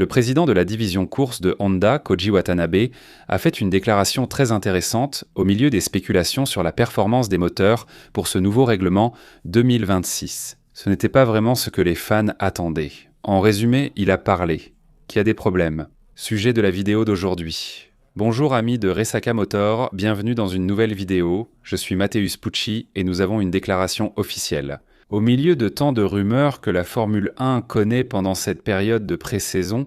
Le président de la division course de Honda, Koji Watanabe, a fait une déclaration très intéressante au milieu des spéculations sur la performance des moteurs pour ce nouveau règlement 2026. Ce n'était pas vraiment ce que les fans attendaient. En résumé, il a parlé, qu'il y a des problèmes. Sujet de la vidéo d'aujourd'hui. Bonjour amis de Resaka Motor, bienvenue dans une nouvelle vidéo. Je suis Mateusz Pucci et nous avons une déclaration officielle. Au milieu de tant de rumeurs que la Formule 1 connaît pendant cette période de pré-saison,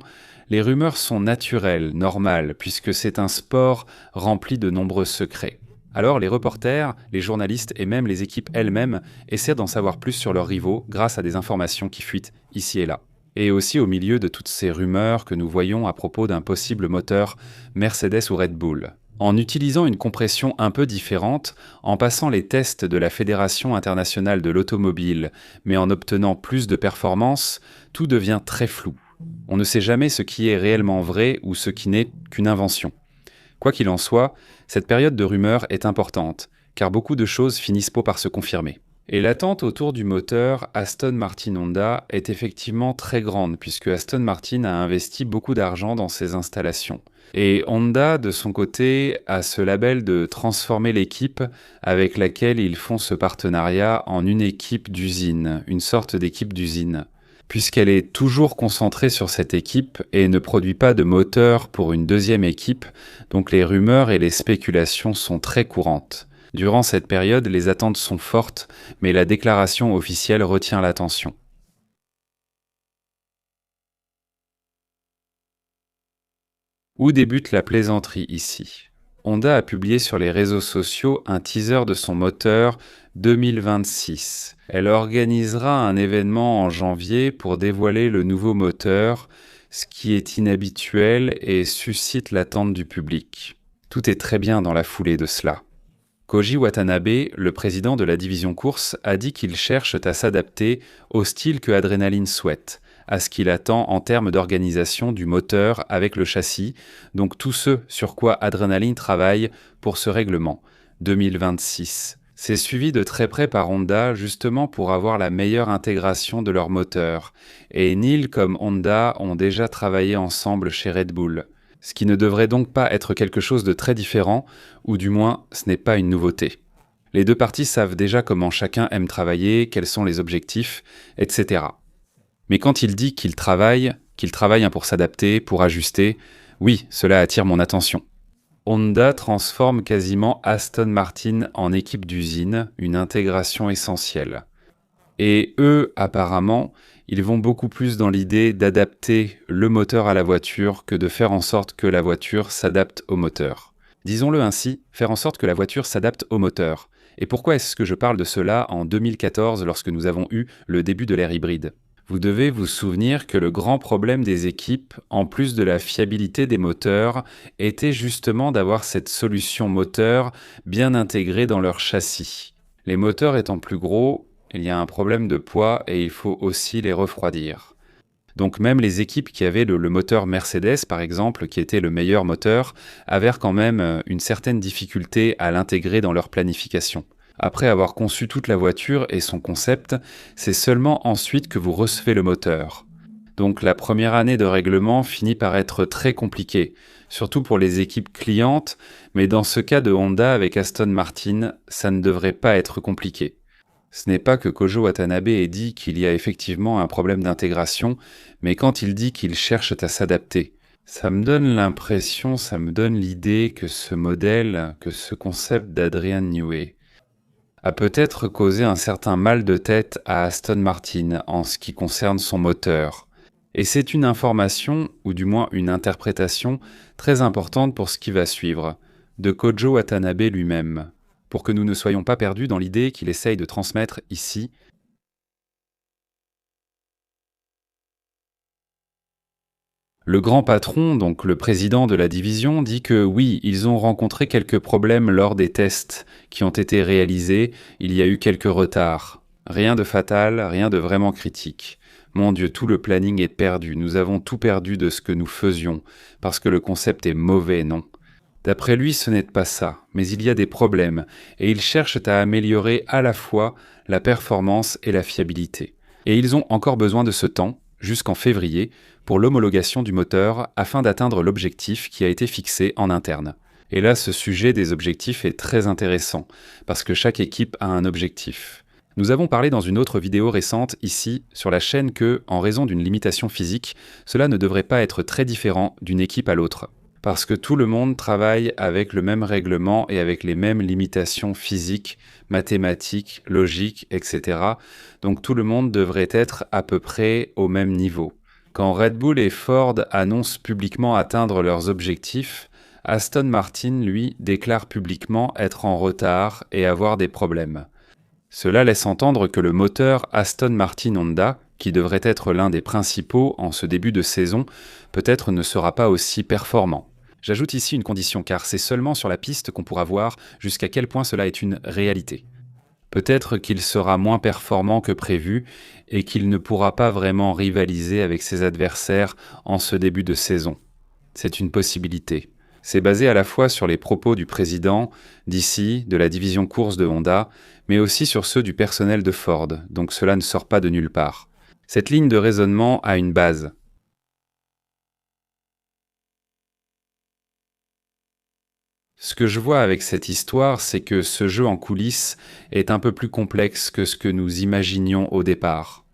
les rumeurs sont naturelles, normales, puisque c'est un sport rempli de nombreux secrets. Alors les reporters, les journalistes et même les équipes elles-mêmes essaient d'en savoir plus sur leurs rivaux grâce à des informations qui fuitent ici et là. Et aussi au milieu de toutes ces rumeurs que nous voyons à propos d'un possible moteur Mercedes ou Red Bull. En utilisant une compression un peu différente, en passant les tests de la Fédération internationale de l'automobile, mais en obtenant plus de performance, tout devient très flou. On ne sait jamais ce qui est réellement vrai ou ce qui n'est qu'une invention. Quoi qu'il en soit, cette période de rumeurs est importante, car beaucoup de choses finissent par se confirmer. Et l'attente autour du moteur Aston Martin Honda est effectivement très grande, puisque Aston Martin a investi beaucoup d'argent dans ses installations. Et Honda, de son côté, a ce label de transformer l'équipe avec laquelle ils font ce partenariat en une équipe d'usine, une sorte d'équipe d'usine. Puisqu'elle est toujours concentrée sur cette équipe et ne produit pas de moteur pour une deuxième équipe, donc les rumeurs et les spéculations sont très courantes. Durant cette période, les attentes sont fortes, mais la déclaration officielle retient l'attention. Où débute la plaisanterie ici ? Honda a publié sur les réseaux sociaux un teaser de son moteur 2026. Elle organisera un événement en janvier pour dévoiler le nouveau moteur, ce qui est inhabituel et suscite l'attente du public. Tout est très bien dans la foulée de cela. Koji Watanabe, le président de la division course, a dit qu'il cherche à s'adapter au style que Adrenaline souhaite, à ce qu'il attend en termes d'organisation du moteur avec le châssis, donc tout ce sur quoi Adrenaline travaille pour ce règlement 2026. C'est suivi de très près par Honda justement pour avoir la meilleure intégration de leur moteur, et Neil comme Honda ont déjà travaillé ensemble chez Red Bull. Ce qui ne devrait donc pas être quelque chose de très différent, ou du moins ce n'est pas une nouveauté. Les deux parties savent déjà comment chacun aime travailler, quels sont les objectifs, etc. Mais quand il dit qu'il travaille pour s'adapter, pour ajuster, oui, cela attire mon attention. Honda transforme quasiment Aston Martin en équipe d'usine, une intégration essentielle. Et eux, apparemment, ils vont beaucoup plus dans l'idée d'adapter le moteur à la voiture que de faire en sorte que la voiture s'adapte au moteur. Disons-le ainsi, faire en sorte que la voiture s'adapte au moteur. Et pourquoi est-ce que je parle de cela en 2014 lorsque nous avons eu le début de l'ère hybride ? Vous devez vous souvenir que le grand problème des équipes, en plus de la fiabilité des moteurs, était justement d'avoir cette solution moteur bien intégrée dans leur châssis. Les moteurs étant plus gros, il y a un problème de poids et il faut aussi les refroidir. Donc même les équipes qui avaient le moteur Mercedes, par exemple, qui était le meilleur moteur, avaient quand même une certaine difficulté à l'intégrer dans leur planification. Après avoir conçu toute la voiture et son concept, c'est seulement ensuite que vous recevez le moteur. Donc la première année de règlement finit par être très compliquée, surtout pour les équipes clientes, mais dans ce cas de Honda avec Aston Martin, ça ne devrait pas être compliqué. Ce n'est pas que Koji Watanabe ait dit qu'il y a effectivement un problème d'intégration, mais quand il dit qu'il cherche à s'adapter, ça me donne l'idée que ce modèle, que ce concept d'Adrian Newey a peut-être causé un certain mal de tête à Aston Martin en ce qui concerne son moteur. Et c'est une information, ou du moins une interprétation, très importante pour ce qui va suivre, de Koji Watanabe lui-même, pour que nous ne soyons pas perdus dans l'idée qu'il essaye de transmettre ici. Le grand patron, donc le président de la division, dit que oui, ils ont rencontré quelques problèmes lors des tests qui ont été réalisés, il y a eu quelques retards. Rien de fatal, rien de vraiment critique. Mon Dieu, tout le planning est perdu, nous avons tout perdu de ce que nous faisions, parce que le concept est mauvais, non ? D'après lui, ce n'est pas ça, mais il y a des problèmes, et ils cherchent à améliorer à la fois la performance et la fiabilité. Et ils ont encore besoin de ce temps, jusqu'en février, pour l'homologation du moteur afin d'atteindre l'objectif qui a été fixé en interne. Et là, ce sujet des objectifs est très intéressant, parce que chaque équipe a un objectif. Nous avons parlé dans une autre vidéo récente, ici, sur la chaîne que, en raison d'une limitation physique, cela ne devrait pas être très différent d'une équipe à l'autre. Parce que tout le monde travaille avec le même règlement et avec les mêmes limitations physiques, mathématiques, logiques, etc. Donc tout le monde devrait être à peu près au même niveau. Quand Red Bull et Ford annoncent publiquement atteindre leurs objectifs, Aston Martin, lui, déclare publiquement être en retard et avoir des problèmes. Cela laisse entendre que le moteur Aston Martin Honda, qui devrait être l'un des principaux en ce début de saison, peut-être ne sera pas aussi performant. J'ajoute ici une condition car c'est seulement sur la piste qu'on pourra voir jusqu'à quel point cela est une réalité. Peut-être qu'il sera moins performant que prévu et qu'il ne pourra pas vraiment rivaliser avec ses adversaires en ce début de saison. C'est une possibilité. C'est basé à la fois sur les propos du président, d'ici, de la division course de Honda, mais aussi sur ceux du personnel de Ford, donc cela ne sort pas de nulle part. Cette ligne de raisonnement a une base. Ce que je vois avec cette histoire, c'est que ce jeu en coulisses est un peu plus complexe que ce que nous imaginions au départ.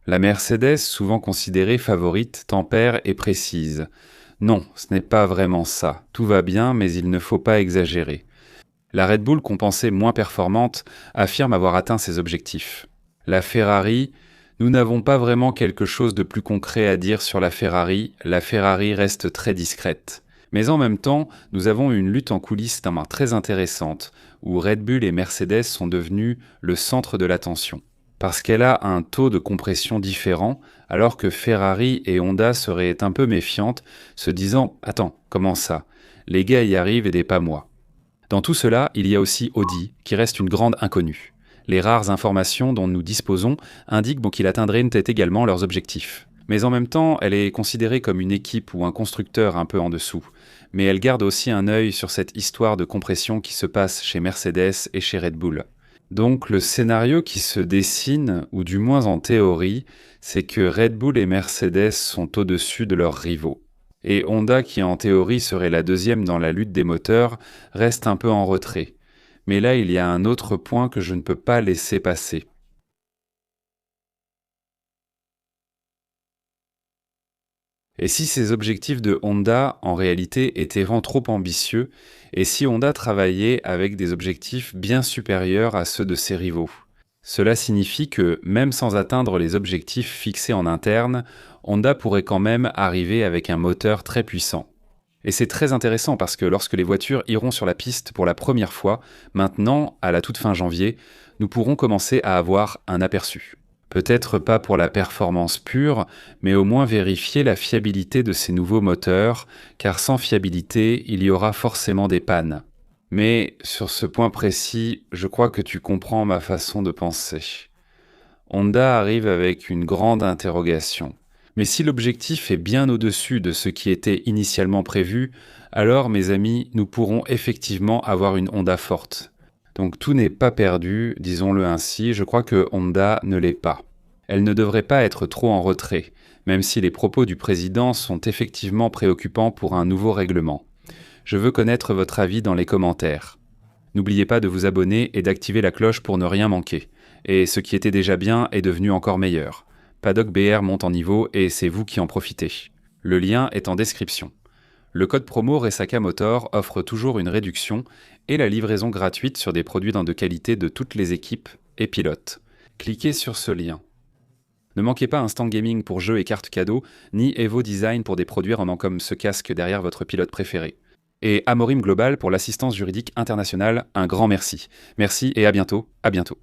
La Mercedes, souvent considérée favorite, tempère et précise. Non, ce n'est pas vraiment ça. Tout va bien, mais il ne faut pas exagérer. La Red Bull, qu'on pensait moins performante, affirme avoir atteint ses objectifs. La Ferrari, nous n'avons pas vraiment quelque chose de plus concret à dire sur la Ferrari reste très discrète. Mais en même temps, nous avons une lutte en coulisses très intéressante, où Red Bull et Mercedes sont devenus le centre de l'attention. Parce qu'elle a un taux de compression différent, alors que Ferrari et Honda seraient un peu méfiantes, se disant « Attends, comment ça? Les gars y arrivent et pas moi ». Dans tout cela, il y a aussi Audi, qui reste une grande inconnue. Les rares informations dont nous disposons indiquent qu'il atteindrait également leurs objectifs. Mais en même temps, elle est considérée comme une équipe ou un constructeur un peu en dessous. Mais elle garde aussi un œil sur cette histoire de compression qui se passe chez Mercedes et chez Red Bull. Donc le scénario qui se dessine, ou du moins en théorie, c'est que Red Bull et Mercedes sont au-dessus de leurs rivaux. Et Honda, qui en théorie serait la deuxième dans la lutte des moteurs, reste un peu en retrait. Mais là, il y a un autre point que je ne peux pas laisser passer. Et si ces objectifs de Honda, en réalité, étaient vraiment trop ambitieux, et si Honda travaillait avec des objectifs bien supérieurs à ceux de ses rivaux? Cela signifie que, même sans atteindre les objectifs fixés en interne, Honda pourrait quand même arriver avec un moteur très puissant. Et c'est très intéressant parce que lorsque les voitures iront sur la piste pour la première fois, maintenant, à la toute fin janvier, nous pourrons commencer à avoir un aperçu. Peut-être pas pour la performance pure, mais au moins vérifier la fiabilité de ces nouveaux moteurs, car sans fiabilité, il y aura forcément des pannes. Mais sur ce point précis, je crois que tu comprends ma façon de penser. Honda arrive avec une grande interrogation. Mais si l'objectif est bien au-dessus de ce qui était initialement prévu, alors mes amis, nous pourrons effectivement avoir une Honda forte. Donc tout n'est pas perdu, disons-le ainsi, je crois que Honda ne l'est pas. Elle ne devrait pas être trop en retrait, même si les propos du président sont effectivement préoccupants pour un nouveau règlement. Je veux connaître votre avis dans les commentaires. N'oubliez pas de vous abonner et d'activer la cloche pour ne rien manquer. Et ce qui était déjà bien est devenu encore meilleur. Paddock BR monte en niveau et c'est vous qui en profitez. Le lien est en description. Le code promo Resaka Motor offre toujours une réduction et la livraison gratuite sur des produits de qualité de toutes les équipes et pilotes. Cliquez sur ce lien. Ne manquez pas Instant Gaming pour jeux et cartes cadeaux, ni Evo Design pour des produits rendant comme ce casque derrière votre pilote préféré. Et Amorim Global pour l'assistance juridique internationale, un grand merci. Merci et à bientôt, à bientôt.